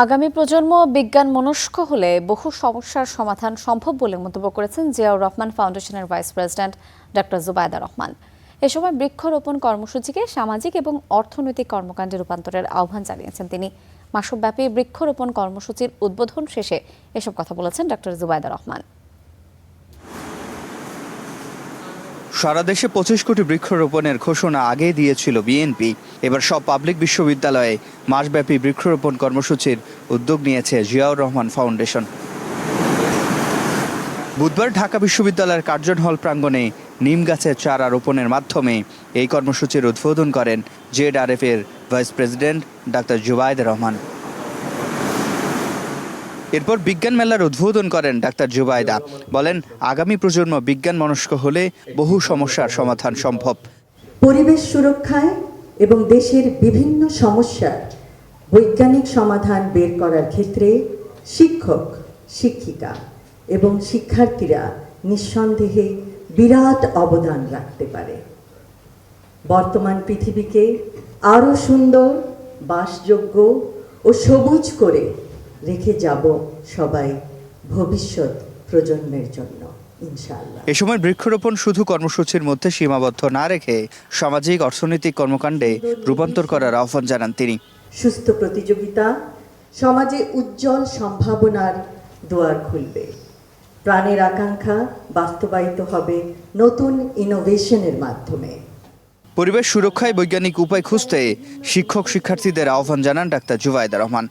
আগামী প্রজন্ম বিজ্ঞান মনস্ক হলে বহু সমস্যার সমাধান সম্ভব বলে মন্তব্য করেছেন জিয়াউর রহমান ফাউন্ডেশনের vice president doctor Zubaida Rahman. এ সময় বৃক্ষরোপণ কর্মসূচিকে সামাজিক এবং অর্থনৈতিক কর্মকাণ্ডে রূপান্তরের আহ্বান জানিয়েছেন তিনি। মাসব্যাপী বৃক্ষরোপণ কর্মসূচির উদ্বোধন শেষে এসব কথা বলেছেন ডক্টর জুবাইদা রহমান। সারা দেশে 25 কোটি বৃক্ষরোপণের ঘোষণা আগেই দিয়েছিল বিএনপি। এবার সব পাবলিক বিশ্ববিদ্যালয়ে মাসব্যাপী বৃক্ষরোপণ কর্মসূচির উদ্যোগ নিয়েছে জিয়াউর রহমান ফাউন্ডেশন। বুধবার ঢাকা বিশ্ববিদ্যালয়ের কার্জন হল প্রাঙ্গণে নিম গাছের চারা রোপণের মাধ্যমে এই কর্মসূচির উদ্বোধন করেন জেডআরএফ এর vice president doctor Zubaida Rahman. এরপর বিজ্ঞান মেলার উদ্বোধন করেন ডাক্তার জুবাইদা। বলেন, আগামী প্রজন্ম বিজ্ঞান মনস্ক হলে বহু সমস্যার সমাধান সম্ভব। পরিবেশ সুরক্ষায় এবং দেশের বিভিন্ন সমস্যার বৈজ্ঞানিক সমাধান বের করার ক্ষেত্রে শিক্ষক, শিক্ষিকা এবং শিক্ষার্থীরা নিঃসন্দেহে বিরাট অবদান রাখতে পারে। বর্তমান পৃথিবীকে আরও সুন্দর, বাসযোগ্য ও সবুজ করে রেখে যাব সবাই ভবিষ্যৎ প্রজন্মের জন্য ইনশাআল্লাহ। এ সময় বৃক্ষরোপণ শুধু কর্মসূচির মধ্যে সীমাবদ্ধ না রেখে সামাজিক অর্থনৈতিক কর্মকাণ্ডে রূপান্তর করার আহ্বান জানান তিনি। সুস্থ প্রতিযোগিতা সমাজে উজ্জ্বল সম্ভাবনার দুয়ার খুলবে। প্রাণের আকাঙ্ক্ষা বাস্তবায়িত হবে নতুন ইনোভেশনের মাধ্যমে। পরিবেশ সুরক্ষায় বৈজ্ঞানিক উপায় খুঁজতে শিক্ষক শিক্ষার্থীদের আহ্বান জানান ডাক্তার জুবাইদা রহমান।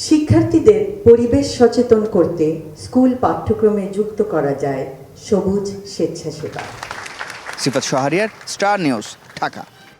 শিক্ষার্থীদের পরিবেশ সচেতন করতে স্কুল পাঠ্যক্রমে যুক্ত করা যায় সবুজ স্বেচ্ছাসেবা। সিফাত শাহরিয়ার, স্টার নিউজ, ঢাকা।